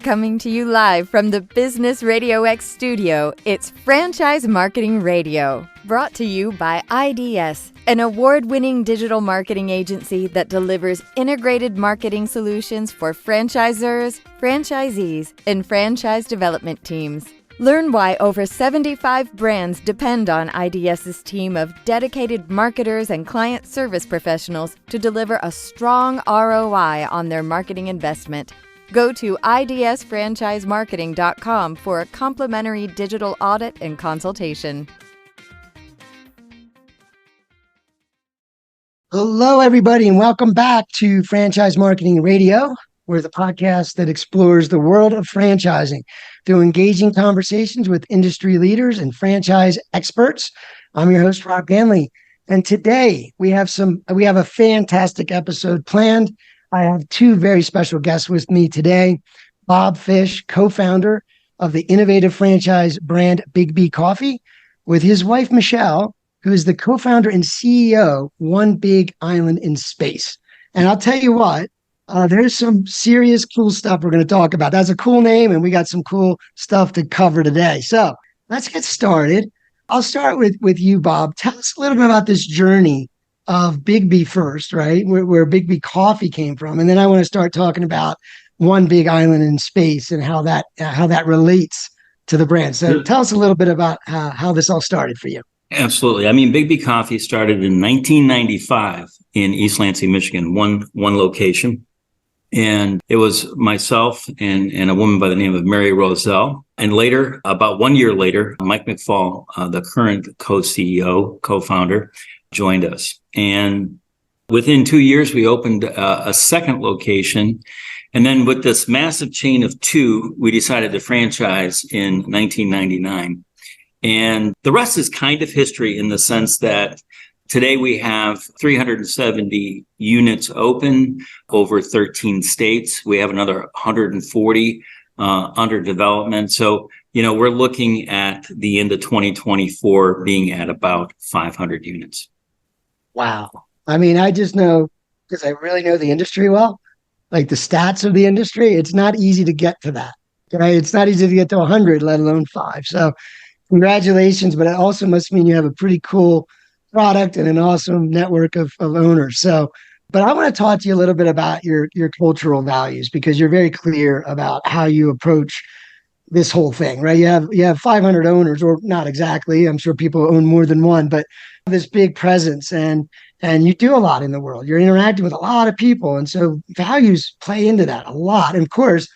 Coming to you live from the Business RadioX studio, it's Franchise Marketing Radio, brought to you by IDS, an award-winning digital marketing agency that delivers integrated marketing solutions for franchisors, franchisees, and franchise development teams. Learn why over 75 brands depend on IDS's team of dedicated marketers and client service professionals to deliver a strong ROI on their marketing investment. Go to idsfranchisemarketing.com for a complimentary digital audit and consultation. Hello, everybody, and welcome back to Franchise Marketing Radio. We're the podcast that explores the world of franchising through engaging conversations with industry leaders and franchise experts. I'm your host, Rob Ganley, and today we have a fantastic episode planned. I have two very special guests with me today. Bob Fish, co-founder of the innovative franchise brand BIGGBY Coffee, with his wife, Michelle, who is the co-founder and CEO, One BIGG Island in Space. And I'll tell you what, there's some serious cool stuff we're going to talk about. That's a cool name, and we got some cool stuff to cover today. So let's get started. I'll start with you, Bob. Tell us a little bit about this journey of BIGGBY first, right? Where BIGGBY Coffee came from. And then I want to start talking about One BIGG Island in Space and how that relates to the brand. So tell us a little bit about how this all started for you. Absolutely. I mean, BIGGBY Coffee started in 1995 in East Lansing, Michigan, one location. And it was myself and a woman by the name of Mary Roselle. And later, about 1 year later, Mike McFall, the current co-CEO, co-founder, joined us. And within 2 years, we opened a second location. And then with this massive chain of two, we decided to franchise in 1999. And the rest is kind of history in the sense that today we have 370 units open over 13 states. We have another 140 under development. So, we're looking at the end of 2024 being at about 500 units. Wow. I mean, I just know, because I really know the industry well, like the stats of the industry, it's not easy to get to that. Okay? It's not easy to get to 100, let alone 5. So congratulations, but it also must mean you have a pretty cool product and an awesome network of owners. So, but I want to talk to you a little bit about your cultural values, because you're very clear about how you approach this whole thing, right? You have 500 owners, or not exactly. I'm sure people own more than one, but this big presence, and you do a lot in the world. You're interacting with a lot of people. And so values play into that a lot. And of course,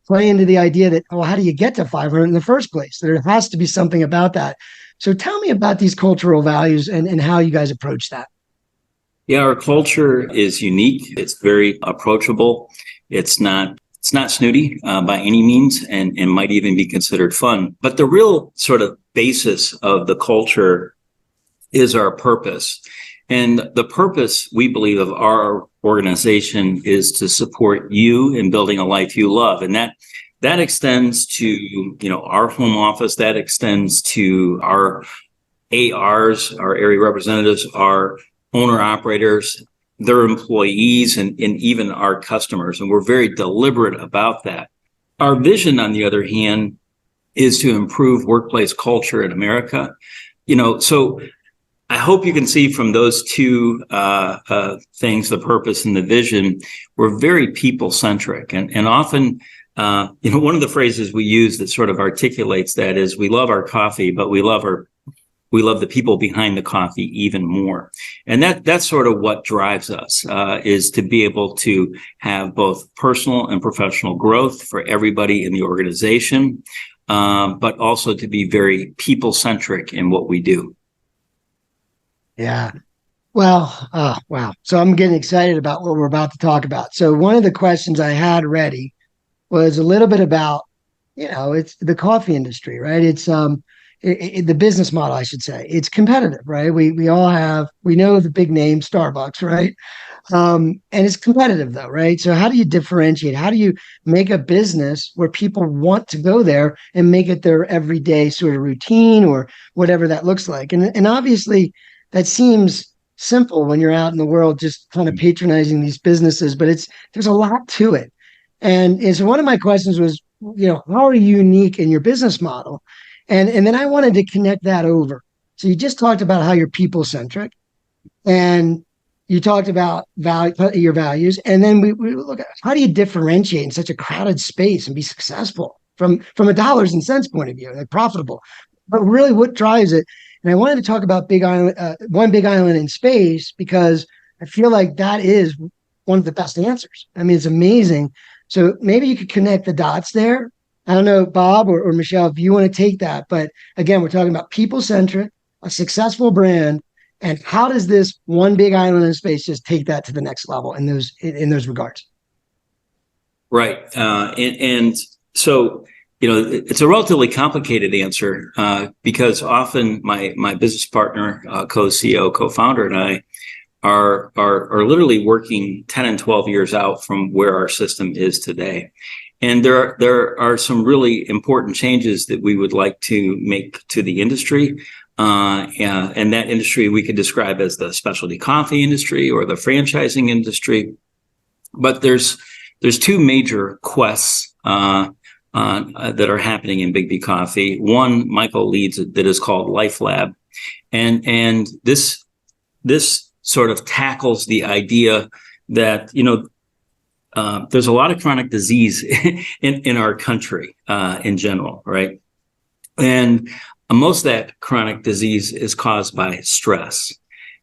play into the idea that, how do you get to 500 in the first place? There has to be something about that. So tell me about these cultural values and how you guys approach that. Yeah, our culture is unique. It's very approachable. It's not snooty by any means, and might even be considered fun. But the real sort of basis of the culture is our purpose. And the purpose, we believe, of our organization is to support you in building a life you love. And that extends to, our home office, that extends to our ARs, our area representatives, our owner operators, their employees, and even our customers. And we're very deliberate about that. Our vision, on the other hand, is to improve workplace culture in America. So I hope you can see from those two things, the purpose and the vision, we're very people-centric. And often, one of the phrases we use that sort of articulates that is, we love our coffee, but we love the people behind the coffee even more. And that's sort of what drives us, is to be able to have both personal and professional growth for everybody in the organization, but also to be very people-centric in what we do. Yeah. Well, wow. So I'm getting excited about what we're about to talk about. So one of the questions I had ready was a little bit about, it's the coffee industry, right? It's the business model, I should say. It's competitive, right? We know the big name, Starbucks, right? And it's competitive though, right? So how do you differentiate? How do you make a business where people want to go there and make it their everyday sort of routine, or whatever that looks like? And obviously that seems simple when you're out in the world just kind of patronizing these businesses, but there's a lot to it. And so one of my questions was, how are you unique in your business model? And then I wanted to connect that over. So you just talked about how you're people centric, and you talked about your values, and then we look at how do you differentiate in such a crowded space and be successful from a dollars and cents point of view, like profitable, but really what drives it. And I wanted to talk about Big Island, one Big Island in space, because I feel like that is one of the best answers. I mean, it's amazing. So maybe you could connect the dots there. I don't know, Bob or Michelle, if you want to take that. But again, we're talking about people centric, a successful brand, and how does this one Big Island in space just take that to the next level in those regards? Right. And so, it's a relatively complicated answer because often my business partner, co-CEO, co-founder, and I are literally working 10 and 12 years out from where our system is today. And there are some really important changes that we would like to make to the industry. And that industry we could describe as the specialty coffee industry or the franchising industry. But there's two major quests that are happening in BIGGBY Coffee. One, Michael leads that is called Life Lab, and this sort of tackles the idea that there's a lot of chronic disease in our country in general, right? And most of that chronic disease is caused by stress,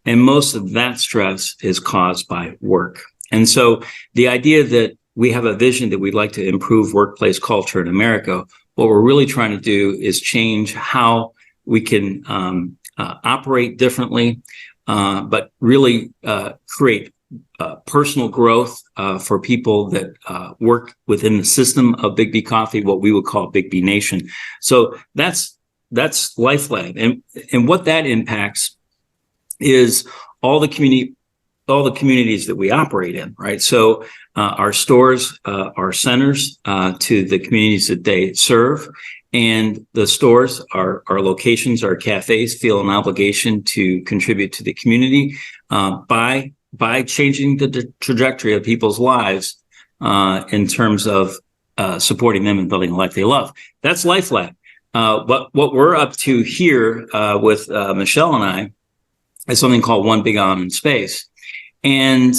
and most of that stress is caused by work. And so the idea that we have a vision that we'd like to improve workplace culture in America, what we're really trying to do is change how we can operate differently, but really create personal growth for people that work within the system of BIGGBY Coffee, what we would call BIGGBY Nation. So that's Life Lab, and what that impacts is all the communities that we operate in, right? So our stores are centers to the communities that they serve, and the stores, our locations, our cafes feel an obligation to contribute to the community by changing the trajectory of people's lives in terms of supporting them and building a life they love. That's Life Lab. But what we're up to here with Michelle and I is something called One Big Island in Space. And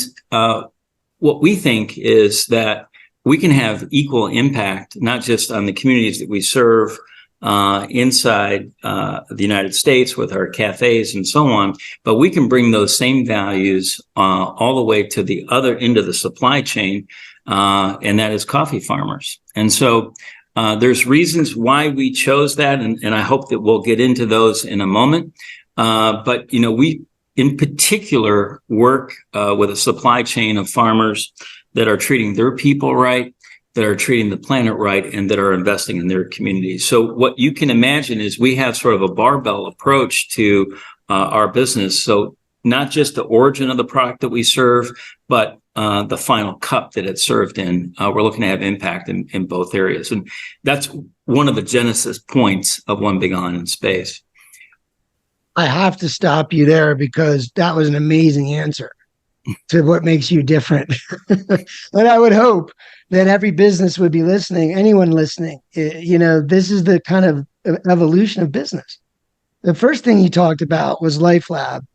what we think is that we can have equal impact, not just on the communities that we serve inside the United States with our cafes and so on, but we can bring those same values all the way to the other end of the supply chain, and that is coffee farmers. And so there's reasons why we chose that, and I hope that we'll get into those in a moment. But we in particular work with a supply chain of farmers that are treating their people right, that are treating the planet right, and that are investing in their communities. So what you can imagine is we have sort of a barbell approach to our business. So not just the origin of the product that we serve, but the final cup that it's served in. We're looking to have impact in both areas. And that's one of the genesis points of One Big Island in Space. I have to stop you there because that was an amazing answer to what makes you different. And I would hope that every business would be listening, anyone listening. This is the kind of evolution of business. The first thing you talked about was Life Lab,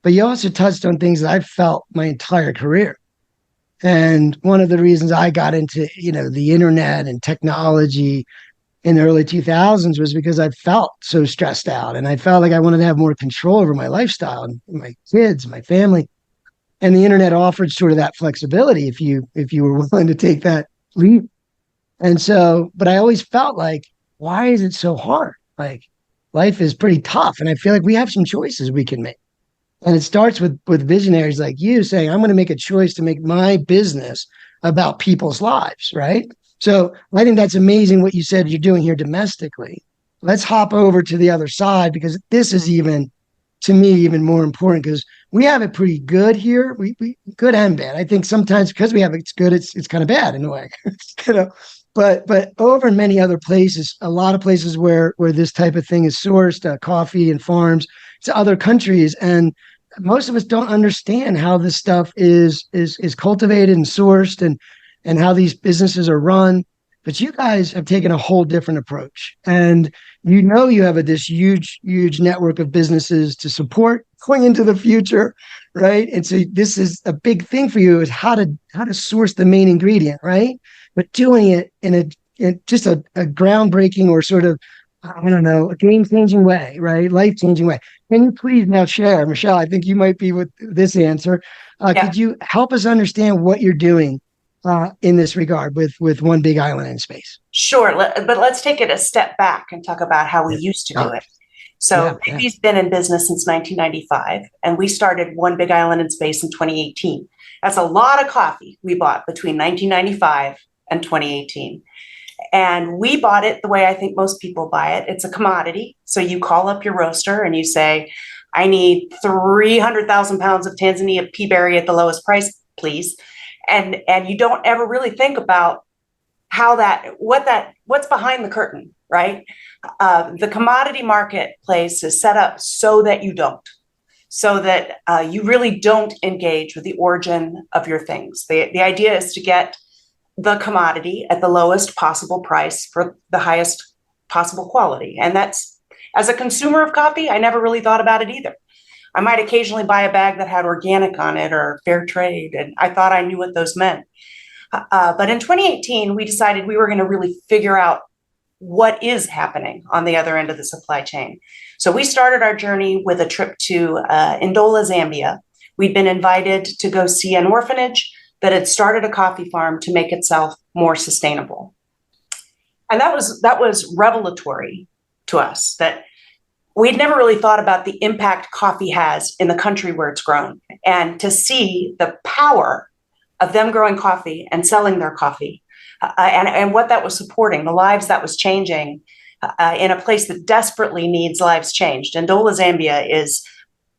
but you also touched on things that I've felt my entire career. And one of the reasons I got into, the internet and technology in the early 2000s was because I felt so stressed out, and I felt like I wanted to have more control over my lifestyle and my kids, my family. And the internet offered sort of that flexibility if you were willing to take that leap. And so, but I always felt like, why is it so hard? Like, life is pretty tough, and I feel like we have some choices we can make. And it starts with visionaries like you saying, I'm going to make a choice to make my business about people's lives, right? So I think that's amazing what you said you're doing here domestically. Let's hop over to the other side, because this is even, to me, even more important, because we have it pretty good here. We good and bad. I think sometimes because we have it's good, it's kind of bad in a way, But over in many other places, a lot of places where this type of thing is sourced, coffee and farms, to other countries, and most of us don't understand how this stuff is cultivated and sourced, and how these businesses are run. But you guys have taken a whole different approach. And you have this huge, huge network of businesses to support going into the future, right? And so this is a big thing for you, is how to source the main ingredient, right? But doing it in just a groundbreaking, or sort of, I don't know, a game-changing way, right? Life-changing way. Can you please now share, Michelle, I think you might be with this answer. Could you help us understand what you're doing in this regard with One Big Island in Space? Sure, but let's take it a step back and talk about how we used to do it. So BIGGBY's been in business since 1995, and we started One Big Island in Space in 2018. That's a lot of coffee we bought between 1995 and 2018. And we bought it the way I think most people buy it. It's a commodity. So you call up your roaster and you say, I need 300,000 pounds of Tanzania pea berry at the lowest price, please. And you don't ever really think about what's behind the curtain, right? The commodity marketplace is set up so that you really don't engage with the origin of your things. The idea is to get the commodity at the lowest possible price for the highest possible quality. And that's, as a consumer of coffee, I never really thought about it either. I might occasionally buy a bag that had organic on it or fair trade, and I thought I knew what those meant. But in 2018, we decided we were going to really figure out what is happening on the other end of the supply chain. So we started our journey with a trip to Ndola, Zambia. We'd been invited to go see an orphanage that had started a coffee farm to make itself more sustainable. And that was revelatory to us, that we'd never really thought about the impact coffee has in the country where it's grown. And to see the power of them growing coffee and selling their coffee, and what that was supporting, the lives that was changing in a place that desperately needs lives changed. Ndola, Zambia is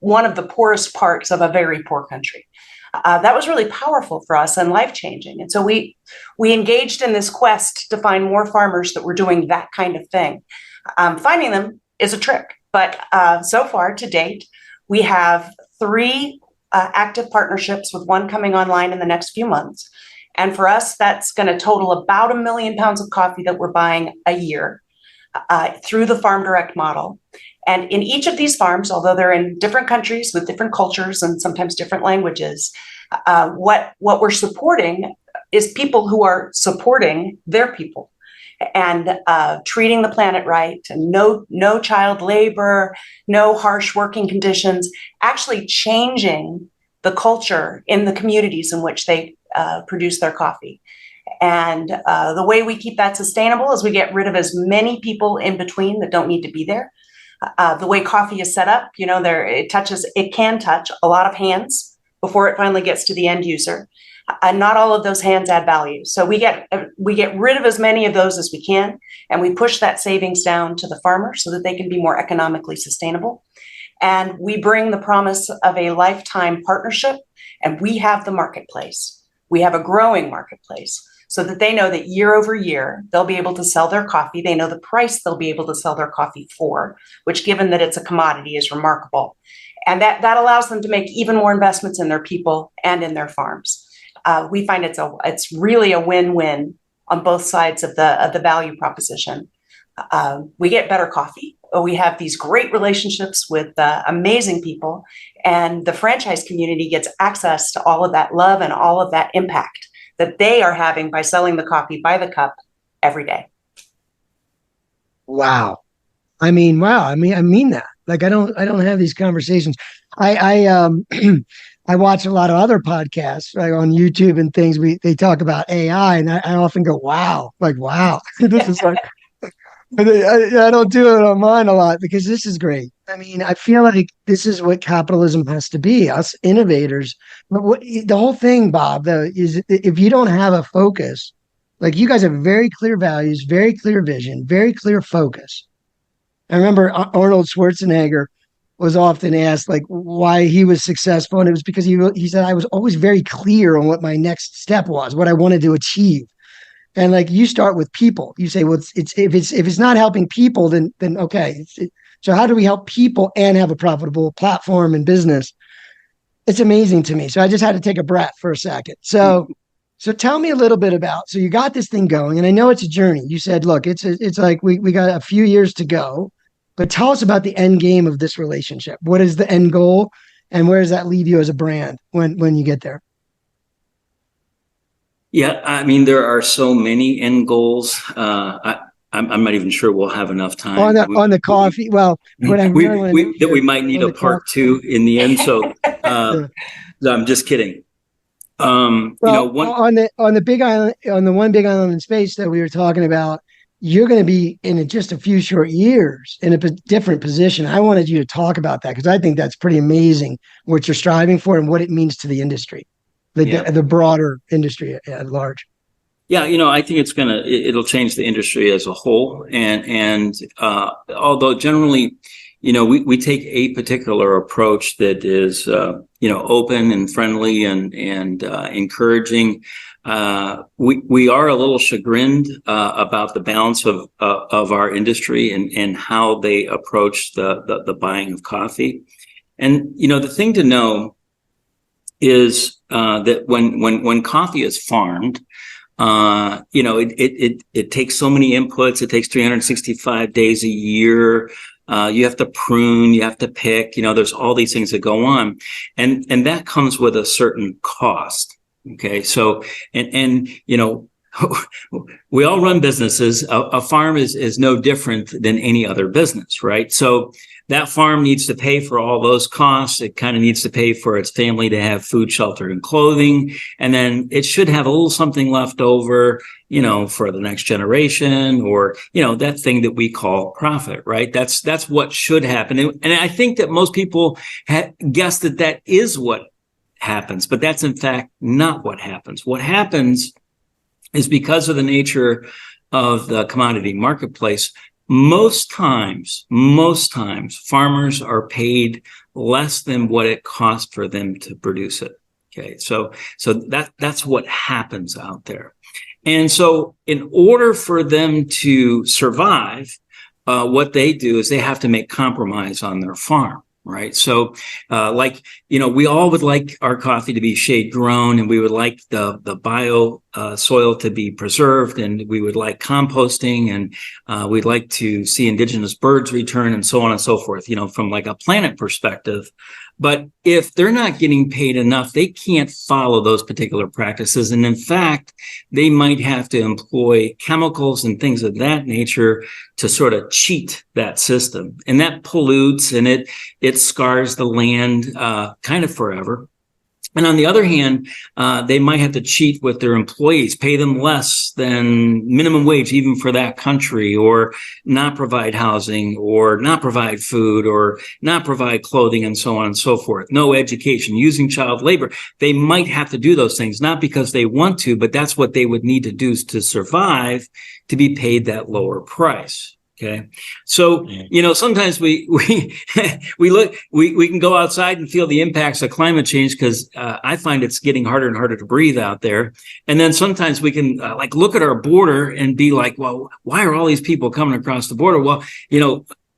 one of the poorest parts of a very poor country. That was really powerful for us and life-changing. And so we engaged in this quest to find more farmers that were doing that kind of thing. Finding them is a trick, but so far to date, we have 3 active partnerships, with one coming online in the next few months. And for us, that's going to total about 1 million pounds of coffee that we're buying a year through the Farm Direct model. And in each of these farms, although they're in different countries with different cultures and sometimes different languages, what we're supporting is people who are supporting their people and treating the planet right, and no child labor, no harsh working conditions, actually changing the culture in the communities in which they produce their coffee. And the way we keep that sustainable is we get rid of as many people in between that don't need to be there. The way coffee is set up, it can touch a lot of hands before it finally gets to the end user. And not all of those hands add value. So we get rid of as many of those as we can, and we push that savings down to the farmer so that they can be more economically sustainable. And we bring the promise of a lifetime partnership, and we have the marketplace. We have a growing marketplace, so that they know that year over year, they'll be able to sell their coffee. They know the price they'll be able to sell their coffee for, which, given that it's a commodity, is remarkable. And that allows them to make even more investments in their people and in their farms. We find it's really a win-win on both sides of the value proposition. We get better coffee. We have these great relationships with amazing people, and the franchise community gets access to all of that love and all of that impact that they are having by selling the coffee by the cup every day. Wow. I mean that. Like, I don't have these conversations. I watch a lot of other podcasts, like on YouTube and things. They talk about AI, and I often go, wow, this is like, I don't do it on mine a lot, because this is great. I mean, I feel like this is what capitalism has to be, us innovators. But the whole thing, Bob, though, is if you don't have a focus, like, you guys have very clear values, very clear vision, very clear focus. I remember Arnold Schwarzenegger was often asked, like, why he was successful, and it was because he said, I was always very clear on what my next step was, what I wanted to achieve. And like, you start with people. You say, well, if it's not helping people, then okay. So how do we help people and have a profitable platform and business? It's amazing to me. So I just had to take a breath for a second. So So tell me a little bit about, so you got this thing going, and I know it's a journey. You said, look, it's like we got a few years to go, but tell us about the end game of this relationship. What is the end goal, and where does that leave you as a brand when you get there? Yeah, I mean, there are so many end goals. I'm not even sure we'll have enough time On the coffee. Well, what I really want to know that we might need a part two in the end. So Yeah. I'm just kidding. Well, on the Big Island, on the one Big Island in space that we were talking about, you're going to be in just a few short years in a different position. I wanted you to talk about that because I think that's pretty amazing what you're striving for and what it means to the industry, the broader industry at large. Yeah, I think it'll change the industry as a whole. And although generally, we take a particular approach that is, open and friendly and encouraging. We are a little chagrined about the balance of our industry and how they approach the buying of coffee. And, the thing to know is that when coffee is farmed, it takes so many inputs. It takes 365 days a year. You have to prune, you have to pick, there's all these things that go on. And that comes with a certain cost. Okay. So, and we all run businesses. A farm is no different than any other business, right? So that farm needs to pay for all those costs. It kind of needs to pay for its family to have food, shelter, and clothing. And then it should have a little something left over, for the next generation or, that thing that we call profit, right? That's what should happen. And I think that most people guess that is what happens, but that's in fact not what happens. What happens is because of the nature of the commodity marketplace, most times, farmers are paid less than what it costs for them to produce it. Okay, so that's what happens out there. And so in order for them to survive, what they do is they have to make compromise on their farm. Right. So, we all would like our coffee to be shade grown, and we would like the bio soil to be preserved, and we would like composting, and we'd like to see indigenous birds return, and so on and so forth, from like a planet perspective. But if they're not getting paid enough, they can't follow those particular practices. And in fact, they might have to employ chemicals and things of that nature to sort of cheat that system. And that pollutes and it scars the land kind of forever. And on the other hand, they might have to cheat with their employees, pay them less than minimum wage, even for that country, or not provide housing, or not provide food, or not provide clothing, and so on and so forth. No education, using child labor. They might have to do those things, not because they want to, but that's what they would need to do to survive, to be paid that lower price. Okay. So, sometimes we can go outside and feel the impacts of climate change because I find it's getting harder and harder to breathe out there. And then sometimes we can look at our border and be like, well, why are all these people coming across the border? Well,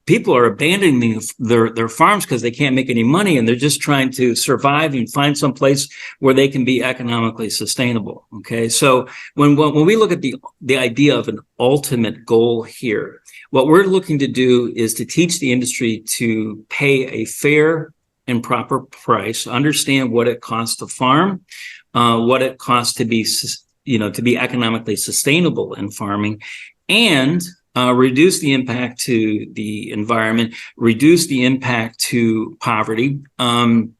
people are abandoning their farms because they can't make any money, and they're just trying to survive and find some place where they can be economically sustainable. Okay. So when we look at the idea of an ultimate goal here, what we're looking to do is to teach the industry to pay a fair and proper price, understand what it costs to farm, what it costs to be, to be economically sustainable in farming, and reduce the impact to the environment, reduce the impact to poverty. And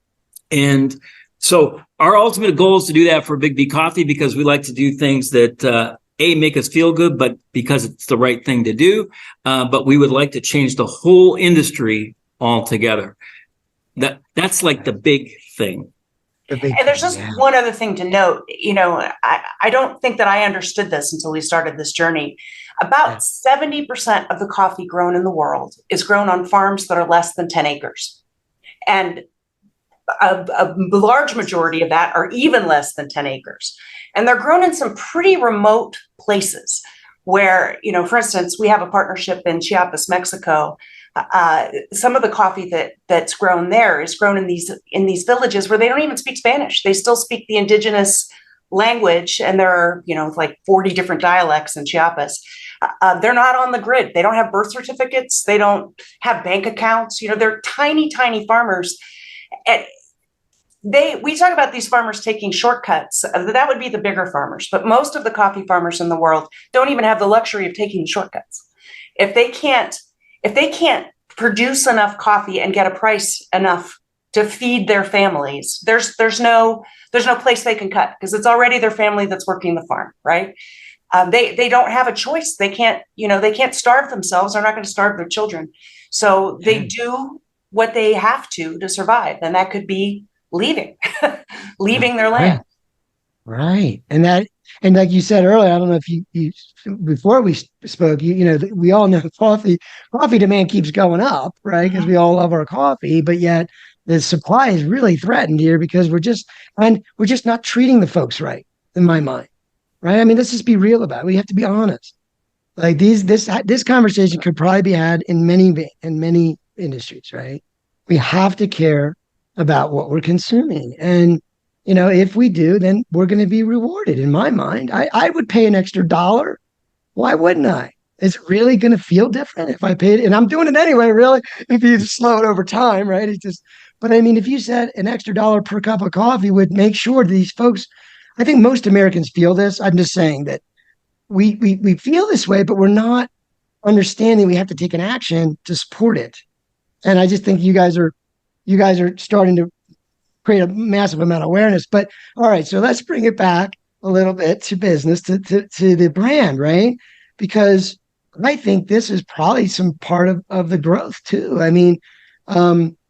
so our ultimate goal is to do that for BIGGBY Coffee because we like to do things that make us feel good, but because it's the right thing to do. But we would like to change the whole industry altogether. That's like the big thing. And there's just one other thing to note. I don't think that I understood this until we started this journey. About 70% of the coffee grown in the world is grown on farms that are less than 10 acres. And a large majority of that are even less than 10 acres. And they're grown in some pretty remote places where, for instance, we have a partnership in Chiapas, Mexico. Some of the coffee that's grown there is grown in these villages where they don't even speak Spanish. They still speak the indigenous language, and there are, like 40 different dialects in Chiapas. They're not on the grid. They don't have birth certificates. They don't have bank accounts. They're tiny, tiny farmers. And we talk about these farmers taking shortcuts. That would be the bigger farmers, but most of the coffee farmers in the world don't even have the luxury of taking shortcuts. If they can't produce enough coffee and get a price enough to feed their families, there's no place they can cut, because it's already their family that's working the farm, right? They don't have a choice. They can't starve themselves. They're not going to starve their children. So they do what they have to survive. And that could be leaving their land. Right. And like you said earlier, I don't know if you before we spoke, we all know coffee demand keeps going up, right? Because we all love our coffee, but yet the supply is really threatened here because we're just not treating the folks right, in my mind. Right. I mean, let's just be real about it. We have to be honest. Like this conversation could probably be had in many industries, right? We have to care about what we're consuming. And, if we do, then we're going to be rewarded. In my mind, I would pay an extra $1. Why wouldn't I? Is it really going to feel different if I paid it? And I'm doing it anyway, really, if you slow it over time, right? But I mean, if you said an extra $1 per cup of coffee would make sure these folks, I think most Americans feel this. I'm just saying that we feel this way, but we're not understanding we have to take an action to support it. And I just think you guys are starting to create a massive amount of awareness. But all right, so let's bring it back a little bit to business, to the brand, right? Because I think this is probably some part of the growth too. I mean,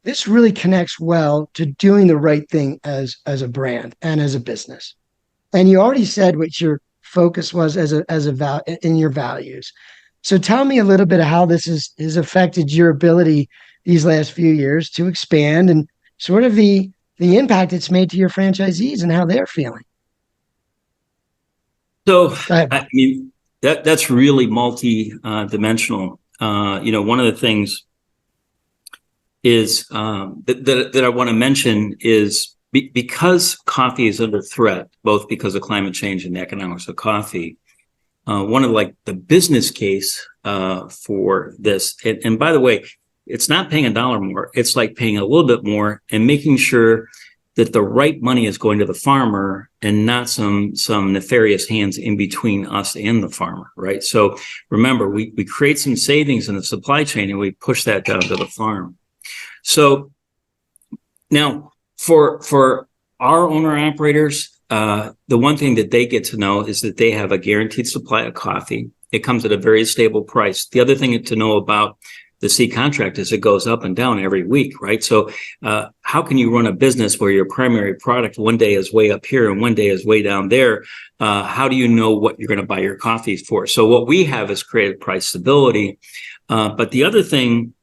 this really connects well to doing the right thing as a brand and as a business. And you already said what your focus was in your values. So tell me a little bit of how this has affected your ability these last few years to expand, and sort of the impact it's made to your franchisees and how they're feeling. So, I mean, that's really multi-dimensional. One of the things is that I want to mention is because coffee is under threat, both because of climate change and the economics of coffee. One of the business case for this, and by the way, it's not paying $1 more. It's like paying a little bit more and making sure that the right money is going to the farmer and not some nefarious hands in between us and the farmer, right? So remember, we create some savings in the supply chain and we push that down to the farm. So now for our owner operators, the one thing that they get to know is that they have a guaranteed supply of coffee. It comes at a very stable price. The other thing to know about the C contract is it goes up and down every week, right? So how can you run a business where your primary product one day is way up here and one day is way down there? How do you know what you're going to buy your coffee for? So what we have is created price stability. But the other thing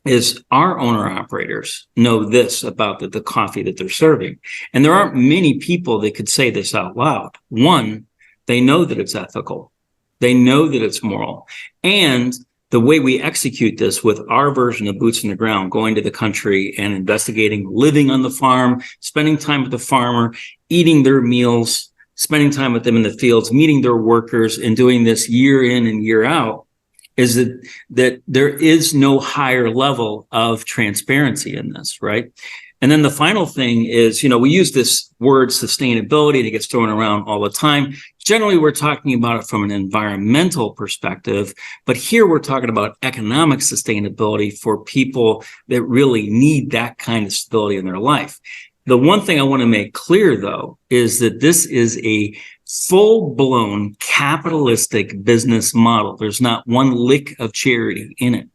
is our owner operators know this about the coffee that they're serving. And there aren't many people that could say this out loud. One, they know that it's ethical. They know that it's moral. And the way we execute this with our version of boots on the ground, going to the country and investigating, living on the farm, spending time with the farmer, eating their meals, spending time with them in the fields, meeting their workers, and doing this year in and year out, is that there is no higher level of transparency in this, right? And then the final thing is, we use this word sustainability that gets thrown around all the time. Generally, we're talking about it from an environmental perspective, but here we're talking about economic sustainability for people that really need that kind of stability in their life. The one thing I want to make clear, though, is that this is a full-blown capitalistic business model. There's not one lick of charity in it.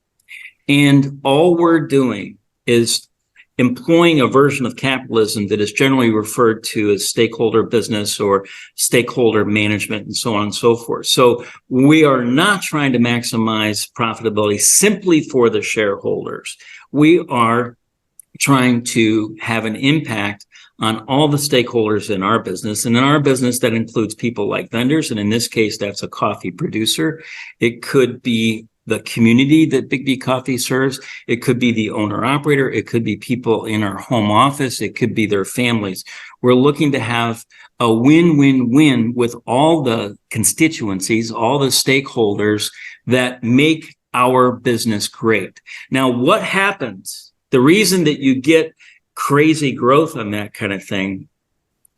And all we're doing is employing a version of capitalism that is generally referred to as stakeholder business or stakeholder management and so on and so forth. So we are not trying to maximize profitability simply for the shareholders. We are trying to have an impact on all the stakeholders in our business. And in our business, that includes people like vendors. And in this case, that's a coffee producer. It could be the community that BIGGBY Coffee serves. It could be the owner operator. It could be people in our home office. It could be their families. We're looking to have a win-win-win with all the constituencies, all the stakeholders that make our business great. Now, what happens? The reason that you get crazy growth on that kind of thing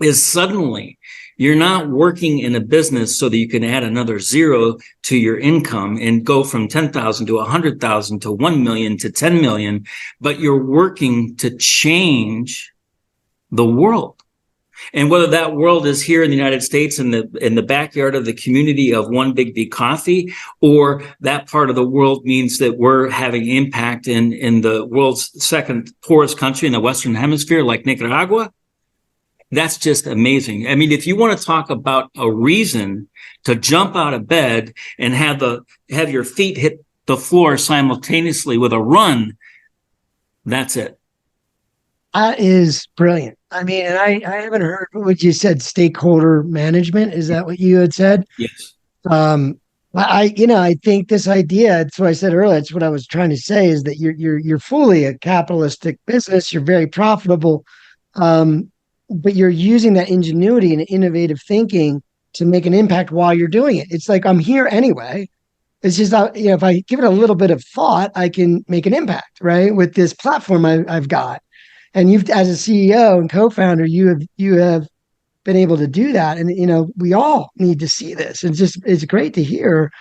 is suddenly you're not working in a business so that you can add another zero to your income and go from 10,000 to 100,000 to 1 million to 10 million, but you're working to change the world. And whether that world is here in the United States in the backyard of the community of One BIGGBY Coffee, or that part of the world means that we're having impact in the world's second poorest country in the Western Hemisphere, like Nicaragua, that's just amazing. I mean, if you want to talk about a reason to jump out of bed and have your feet hit the floor simultaneously with a run, that's it. That is brilliant. I mean, and I haven't heard what you said, stakeholder management. Is that what you had said? Yes. I think this idea, it's what I said earlier, it's what I was trying to say, is that you're fully a capitalistic business. You're very profitable. But you're using that ingenuity and innovative thinking to make an impact while you're doing it. It's like, I'm here anyway. It's just, if I give it a little bit of thought, I can make an impact, right? With this platform I've got. And you've, as a CEO and co-founder, you have been able to do that. And, we all need to see this. It's great to hear.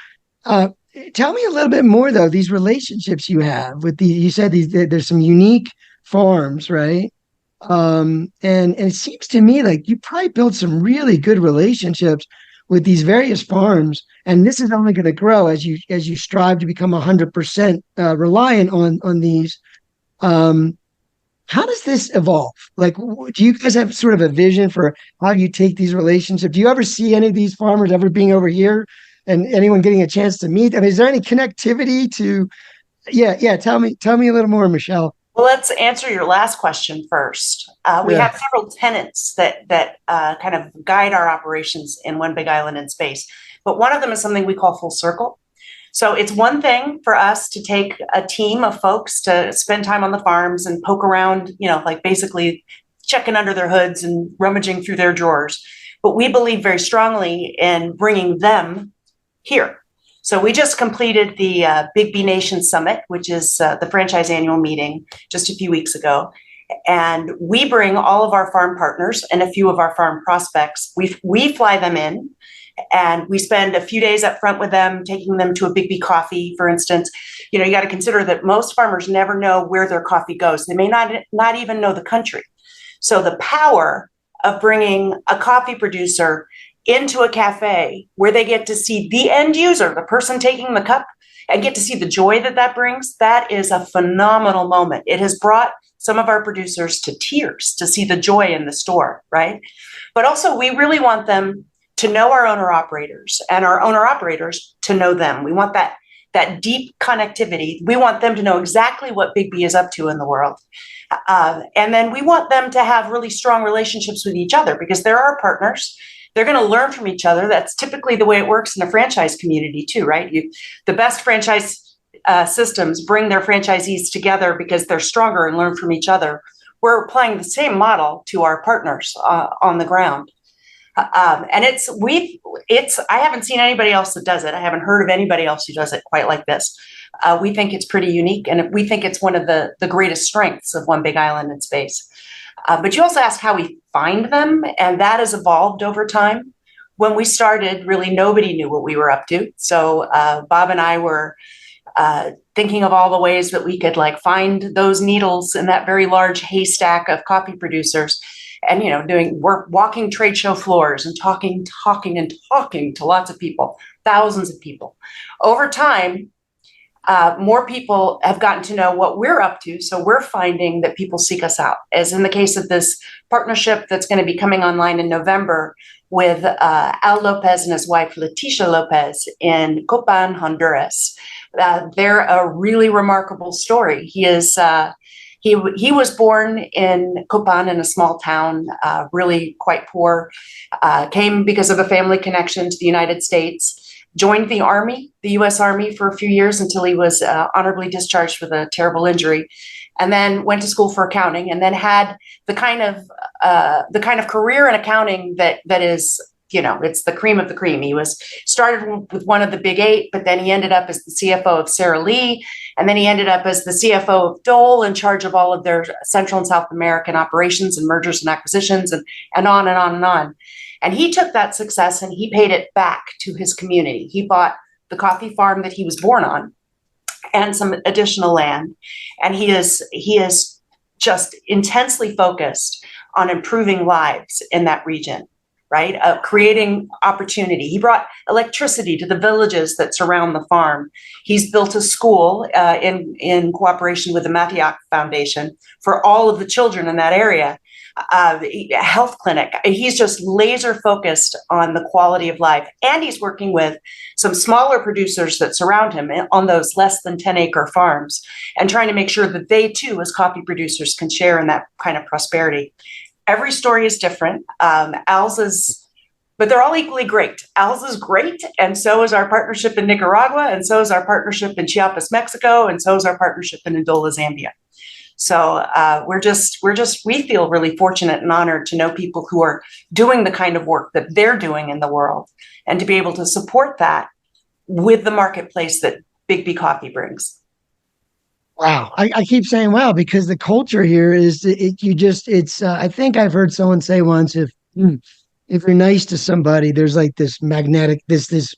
Tell me a little bit more though, these relationships you have with you said there's some unique farms, right? And it seems to me like you probably built some really good relationships with these various farms, and this is only going to grow as you strive to become 100% reliant on these. How does this evolve? Like, do you guys have sort of a vision for how you take these relationships? Do you ever see any of these farmers ever being over here and anyone getting a chance to meet? I mean, is there any connectivity to? Yeah. Tell me a little more, Michelle. Well, let's answer your last question first. We have several tenets that kind of guide our operations in One BIGG Island in space. But one of them is something we call full circle. So it's one thing for us to take a team of folks to spend time on the farms and poke around, like basically checking under their hoods and rummaging through their drawers. But we believe very strongly in bringing them here. So we just completed the BIGGBY Nation Summit, which is the franchise annual meeting just a few weeks ago. And we bring all of our farm partners and a few of our farm prospects. We fly them in and we spend a few days up front with them, taking them to a BIGGBY coffee, for instance. You got to consider that most farmers never know where their coffee goes. They may not even know the country. So the power of bringing a coffee producer into a cafe where they get to see the end user, the person taking the cup, and get to see the joy that brings, that is a phenomenal moment. It has brought some of our producers to tears to see the joy in the store, right? But also we really want them to know our owner operators and our owner operators to know them. We want that deep connectivity. We want them to know exactly what BIGGBY is up to in the world. And then we want them to have really strong relationships with each other because they're our partners. They're going to learn from each other. That's typically the way it works in a franchise community too, right? The best franchise systems bring their franchisees together because they're stronger and learn from each other. We're applying the same model to our partners on the ground. And I haven't seen anybody else that does it. I haven't heard of anybody else who does it quite like this. We think it's pretty unique, and we think it's one of the greatest strengths of One BIGG Island in space. But you also asked how we find them, and that has evolved over time. When we started, really nobody knew what we were up to. So Bob and I were thinking of all the ways that we could find those needles in that very large haystack of coffee producers, and walking trade show floors and talking to lots of people, thousands of people. Over time, more people have gotten to know what we're up to. So we're finding that people seek us out, as in the case of this partnership that's going to be coming online in November with Al Lopez and his wife, Leticia Lopez, in Copan, Honduras. They're a really remarkable story. He is He was born in Copan, in a small town, really quite poor, came because of a family connection to the United States, joined the Army, the U.S. Army, for a few years until he was honorably discharged with a terrible injury, and then went to school for accounting, and then had the kind of career in accounting that is, it's the cream of the cream. He started with one of the big eight, but then he ended up as the CFO of Sara Lee, and then he ended up as the CFO of Dole, in charge of all of their Central and South American operations and mergers and acquisitions, and on and on and on. And he took that success and he paid it back to his community. He bought the coffee farm that he was born on and some additional land. And he is just intensely focused on improving lives in that region, right? Creating opportunity. He brought electricity to the villages that surround the farm. He's built a school in cooperation with the Mattiak Foundation for all of the children in that area. A health clinic. He's just laser focused on the quality of life. And he's working with some smaller producers that surround him on those less than 10-acre farms, and trying to make sure that they too, as coffee producers, can share in that kind of prosperity. Every story is different. Al's is, but they're all equally great. Al's is great, and so is our partnership in Nicaragua, and so is our partnership in Chiapas, Mexico, and so is our partnership in Ndola, Zambia. So we feel really fortunate and honored to know people who are doing the kind of work that they're doing in the world, and to be able to support that with the marketplace that BIGGBY Coffee brings. Wow. I keep saying wow, because the culture here is I think I've heard someone say once, if you're nice to somebody, there's like this magnetic, this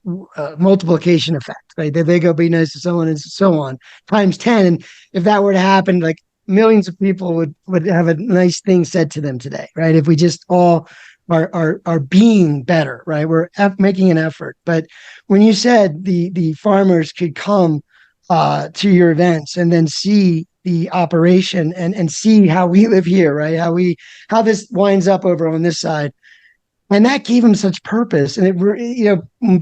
multiplication effect, right? They go be nice to someone and so on times 10. And if that were to happen, like millions of people would have a nice thing said to them today, right? If we just all are being better, right? We're making an effort. But when you said the farmers could come to your events and then see the operation and see how we live here, right? How this winds up over on this side. And that gave him such purpose. And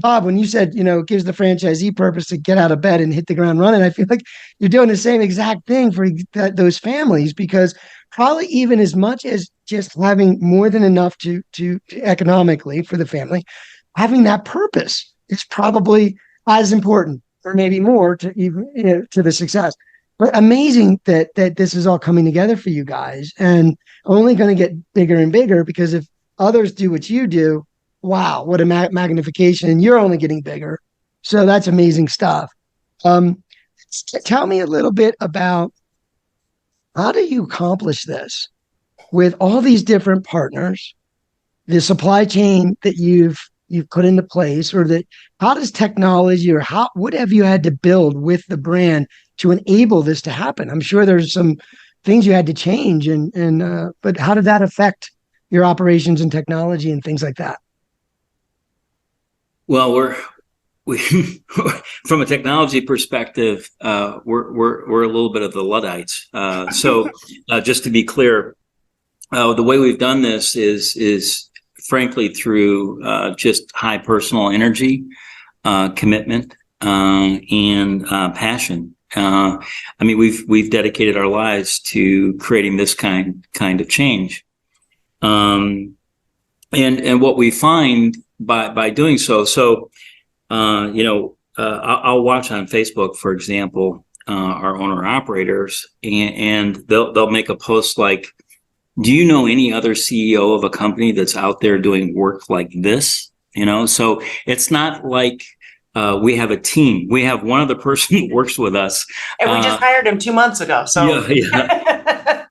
Bob, when you said, it gives the franchisee purpose to get out of bed and hit the ground running, I feel like you're doing the same exact thing for those families, because probably even as much as just having more than enough to economically for the family, having that purpose is probably as important, or maybe more, to even to the success. But amazing that this is all coming together for you guys, and only going to get bigger and bigger, because if others do what you do, wow, what a magnification, and you're only getting bigger. So that's amazing stuff. Tell me a little bit about, how do you accomplish this with all these different partners, the supply chain that you've put into place, or how does technology, or what have you had to build with the brand to enable this to happen? I'm sure there's some things you had to change, but how did that affect your operations and technology and things like that? Well, we from a technology perspective, we're a little bit of the Luddites. So just to be clear, the way we've done this is frankly through just high personal energy, commitment, and passion. We've dedicated our lives to creating this kind of change. And what we find by doing so, I'll watch on Facebook, for example, our owner operators, and they'll make a post like, do you know any other CEO of a company that's out there doing work like this? So it's not like we have a team. We have one other person who works with us. And we just hired him 2 months ago. So yeah.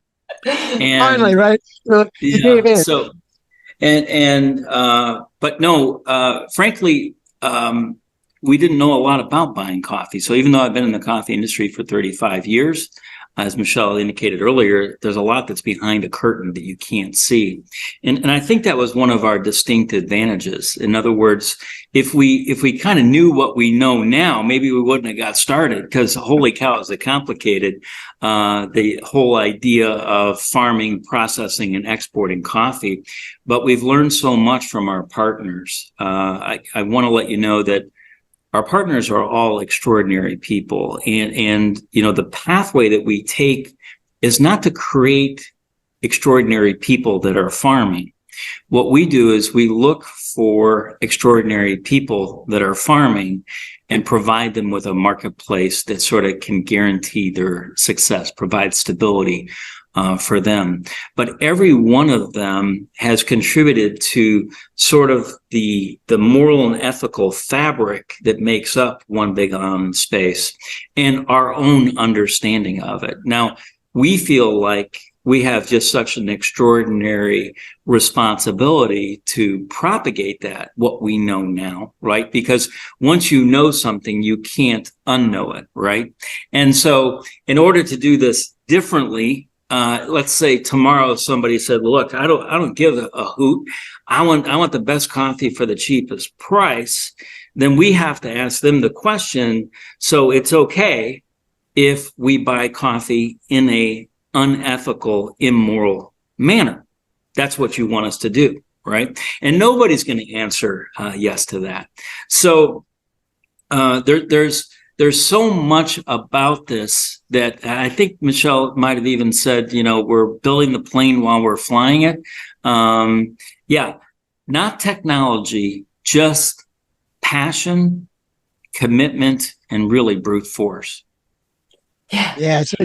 And, finally, right? but no, frankly, we didn't know a lot about buying coffee. So even though I've been in the coffee industry for 35 years, as Michelle indicated earlier, there's a lot that's behind a curtain that you can't see. And I think that was one of our distinct advantages. In other words, if we kind of knew what we know now, maybe we wouldn't have got started, because holy cow, is it complicated. The whole idea of farming, processing, and exporting coffee. But we've learned so much from our partners. I want to let you know that our partners are all extraordinary people, and the pathway that we take is not to create extraordinary people that are farming. What we do is we look for extraordinary people that are farming and provide them with a marketplace that sort of can guarantee their success, provide stability for them. But every one of them has contributed to sort of the moral and ethical fabric that makes up One Big Island Space and our own understanding of it. Now, we feel like we have just such an extraordinary responsibility to propagate that, what we know now, right? Because once you know something, you can't unknow it, right? And so in order to do this differently, let's say tomorrow somebody said, look, I don't give a hoot. I want the best coffee for the cheapest price. Then we have to ask them the question, so it's okay if we buy coffee in a unethical, immoral manner. That's what you want us to do, right? And nobody's going to answer yes to that. So there's so much about this that I think Michelle might have even said, we're building the plane while we're flying it. Yeah, not technology, just passion, commitment, and really brute force. Yeah, so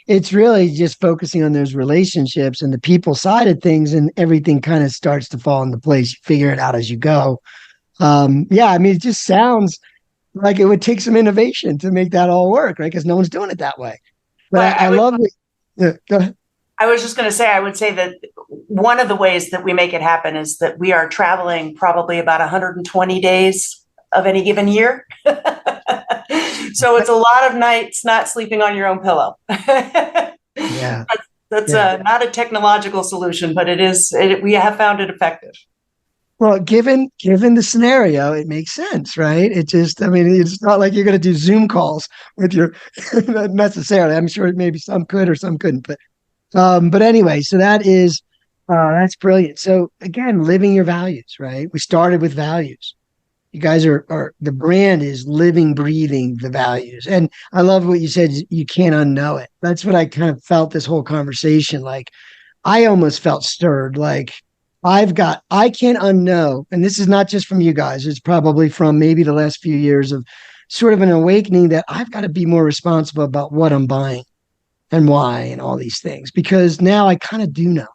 it's really just focusing on those relationships and the people side of things, and everything kind of starts to fall into place. You figure it out as you go. It just sounds like it would take some innovation to make that all work, right? Because no one's doing it that way. But I love it. Yeah, go ahead. I was just going to say, I would say that one of the ways that we make it happen is that we are traveling probably about 120 days of any given year. So it's a lot of nights not sleeping on your own pillow. Yeah. That's not a technological solution, but we have found it effective. Well, given the scenario, it makes sense, right? It's not like you're going to do Zoom calls with your not necessarily. I'm sure maybe some could or some couldn't, but anyway, so that's brilliant. So again, living your values, right? We started with values. You guys are the brand is living, breathing the values. And I love what you said. You can't unknow it. That's what I kind of felt this whole conversation. Like I almost felt stirred. Like I can't unknow. And this is not just from you guys. It's probably from maybe the last few years of sort of an awakening that I've got to be more responsible about what I'm buying and why and all these things, because now I kind of do know.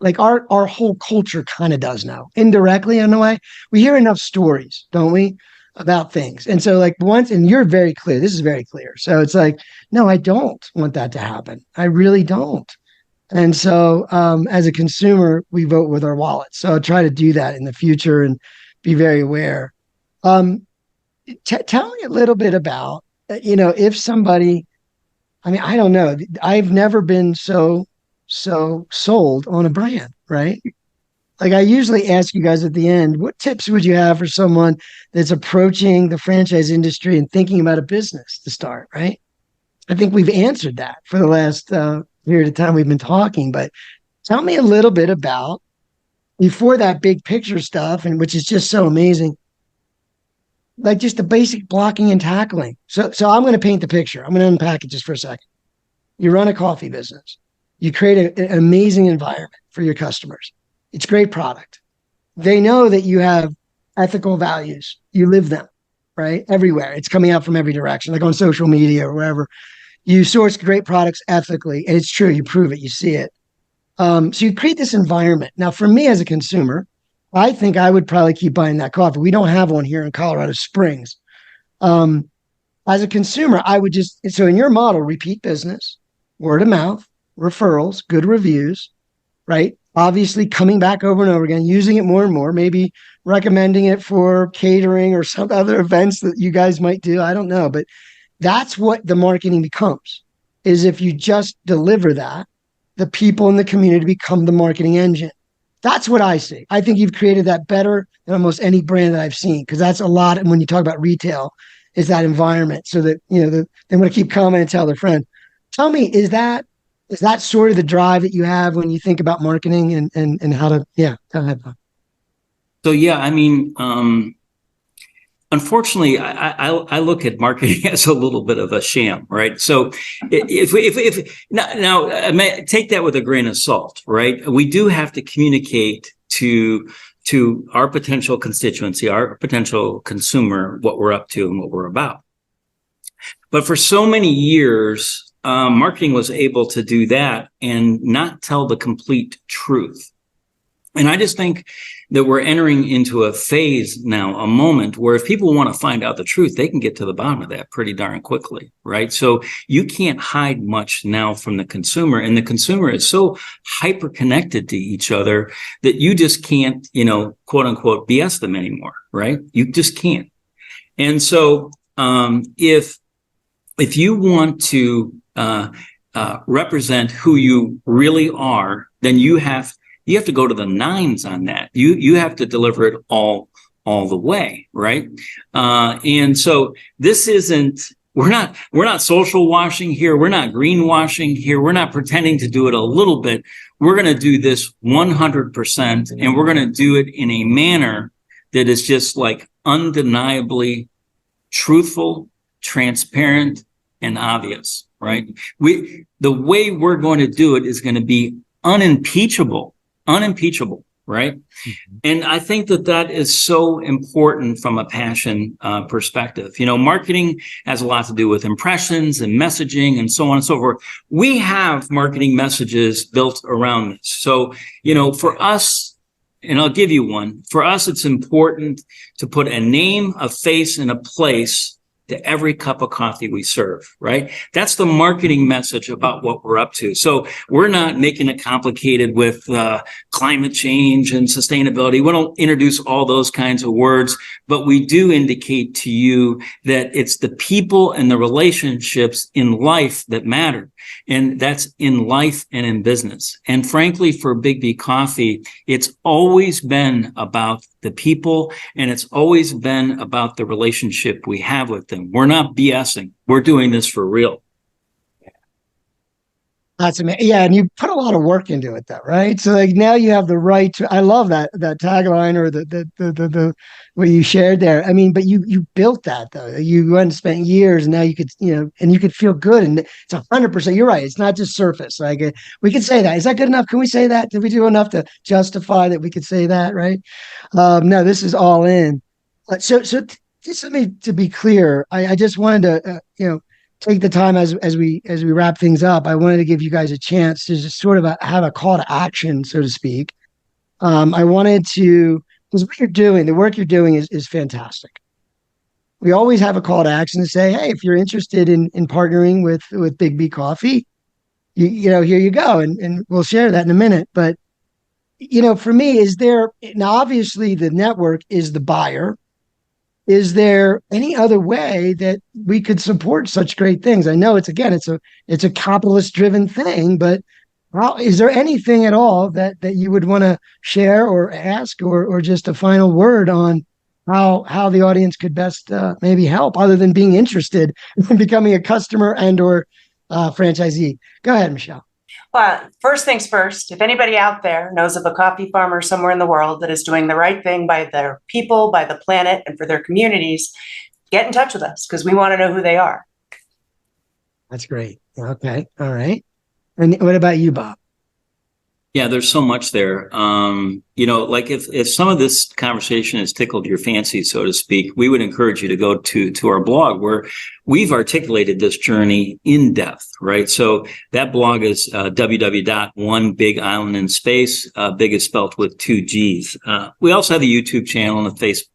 Like our whole culture kind of does know indirectly in a way. We hear enough stories, don't we, about things. And so and you're very clear. This is very clear. So it's like, no, I don't want that to happen. I really don't. And so as a consumer, we vote with our wallets. So I'll try to do that in the future and be very aware. Tell me a little bit about, if somebody, I don't know. I've never been so sold on a brand, right? Like I usually ask you guys at the end, what tips would you have for someone that's approaching the franchise industry and thinking about a business to start, right? I think we've answered that for the last period of time we've been talking, but tell me a little bit about before that big picture stuff, and which is just so amazing, like just the basic blocking and tackling. So I'm going to paint the picture. I'm going to unpack it just for a second. You run a coffee business. You create an amazing environment for your customers. It's great product. They know that you have ethical values. You live them, right? Everywhere. It's coming out from every direction, like on social media or wherever. You source great products ethically, and it's true. You prove it. You see it. So you create this environment. Now, for me as a consumer, I think I would probably keep buying that coffee. We don't have one here in Colorado Springs. As a consumer, I would so in your model, repeat business, word of mouth, referrals, good reviews, right? Obviously coming back over and over again, using it more and more, maybe recommending it for catering or some other events that you guys might do. I don't know, but that's what the marketing becomes, is if you just deliver that, the people in the community become the marketing engine. That's what I see. I think you've created that better than almost any brand that I've seen, because that's a lot. And when you talk about retail, is that environment so that, they want to keep coming and tell their friend. Tell me, is that sort of the drive that you have when you think about marketing and how to, go ahead. So, unfortunately, I look at marketing as a little bit of a sham, right? So if now I may take that with a grain of salt, right? We do have to communicate to our potential constituency, our potential consumer, what we're up to and what we're about. But for so many years, marketing was able to do that and not tell the complete truth. And I just think that we're entering into a phase now, a moment where if people want to find out the truth, they can get to the bottom of that pretty darn quickly, right? So you can't hide much now from the consumer, and the consumer is so hyper connected to each other that you just can't, quote unquote, BS them anymore, right? You just can't. And so if you want to represent who you really are, then you have to go to the nines on that. You have to deliver it all the way, right? And so this isn't, we're not social washing here. We're not greenwashing here. We're not pretending to do it a little bit. We're going to do this 100%, and we're going to do it in a manner that is just like undeniably truthful, transparent, and obvious, right? The way we're going to do it is going to be unimpeachable, right? Mm-hmm. And I think that is so important from a passion perspective. Marketing has a lot to do with impressions and messaging and so on and so forth. We have marketing messages built around this. So, for us, and I'll give you one, for us, it's important to put a name, a face, and a place to every cup of coffee we serve, right? That's the marketing message about what we're up to. So we're not making it complicated with climate change and sustainability. We don't introduce all those kinds of words, but we do indicate to you that it's the people and the relationships in life that matter. And that's in life and in business. And frankly, for BIGGBY Coffee, it's always been about the people, and it's always been about the relationship we have with them. We're not BSing. We're doing this for real. That's amazing. Yeah, and you put a lot of work into it, though, right? So like now you have the right to. I love that tagline or the what you shared there. I mean, but you built that though. You went and spent years, and now you could and you could feel good, and it's 100%. You're right. It's not just surface. Like we could say that. Is that good enough? Can we say that? Did we do enough to justify that we could say that? Right? No, this is all in. So just to be clear, I just wanted to take the time as we wrap things up. I wanted to give you guys a chance to just sort of have a call to action, so to speak. I wanted to, because what you're doing, the work you're doing is fantastic. We always have a call to action to say, hey, if you're interested in partnering with BIGGBY Coffee, here you go. And we'll share that in a minute. But, for me, now obviously the network is the buyer. Is there any other way that we could support such great things? I know it's a capitalist driven thing, but is there anything at all that you would want to share or ask or just a final word on how the audience could best maybe help other than being interested in becoming a customer and or franchisee? Go ahead, Michelle. Well, first things first, if anybody out there knows of a coffee farmer somewhere in the world that is doing the right thing by their people, by the planet, and for their communities, get in touch with us because we want to know who they are. That's great. Okay. All right. And what about you, Bob? Yeah, there's so much there. Like if some of this conversation has tickled your fancy, so to speak, we would encourage you to go to our blog where we've articulated this journey in depth, right? So that blog is www.1BIGG Island in space. Big is spelled with 2 G's. We also have the YouTube channel and the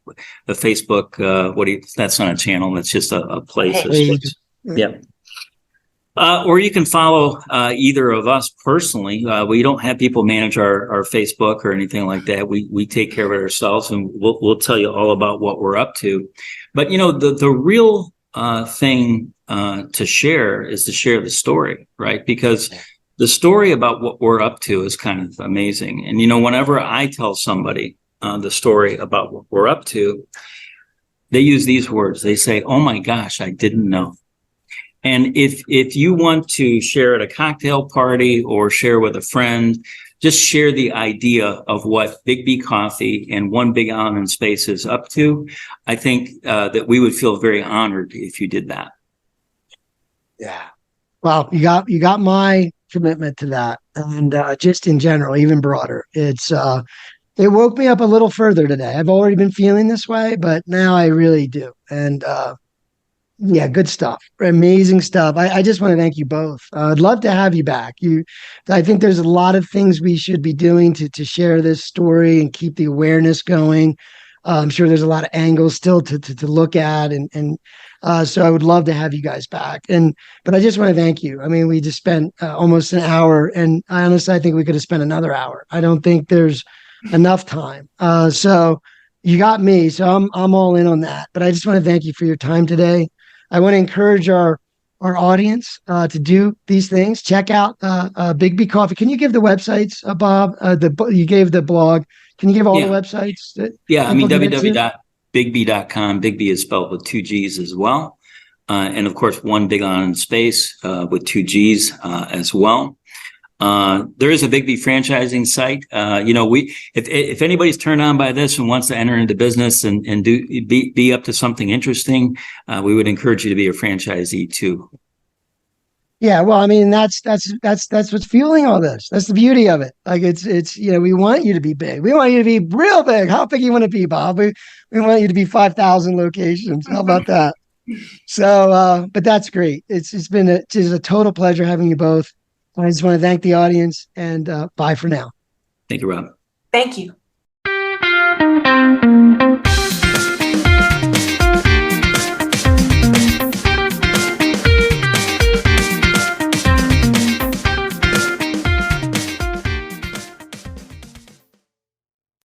Facebook. That's not a channel. That's just a place. Hey. Yeah. Or you can follow either of us personally. We don't have people manage our Facebook or anything like that. We take care of it ourselves, and we'll tell you all about what we're up to. But the real thing to share is to share the story, right? Because the story about what we're up to is kind of amazing. And whenever I tell somebody the story about what we're up to, they use these words. They say, "Oh my gosh, I didn't know." And if you want to share at a cocktail party or share with a friend, just share the idea of what BIGGBY Coffee and One Big Island in Space is up to. I think that we would feel very honored if you did that. Yeah. Well, you got my commitment to that, and just in general, even broader. It woke me up a little further today. I've already been feeling this way, but now I really do. And yeah, good stuff. Amazing stuff. I just want to thank you both. I'd love to have you back. I think there's a lot of things we should be doing to share this story and keep the awareness going. I'm sure there's a lot of angles still to look at, and so I would love to have you guys back. But I just want to thank you. I mean, we just spent almost an hour, and I think we could have spent another hour. I don't think there's enough time. So you got me. So I'm all in on that. But I just want to thank you for your time today. I want to encourage our audience to do these things. Check out BIGGBY Coffee. Can you give the websites, Bob? You gave the blog. Can you give all the websites? www.biggby.com. BIGGBY is spelled with 2 G's as well. And of course, One Big Island in Space with 2 G's as well. There is a BIGGBY franchising site. If anybody's turned on by this and wants to enter into business and be up to something interesting, we would encourage you to be a franchisee too. Yeah, well, I mean, that's what's fueling all this. That's the beauty of it. Like it's we want you to be big. We want you to be real big. How big you want to be, Bob? We want you to be 5,000 locations. How about that? So, but that's great. It's been a total pleasure having you both. I just want to thank the audience, and bye for now. Thank you, Rob. Thank you.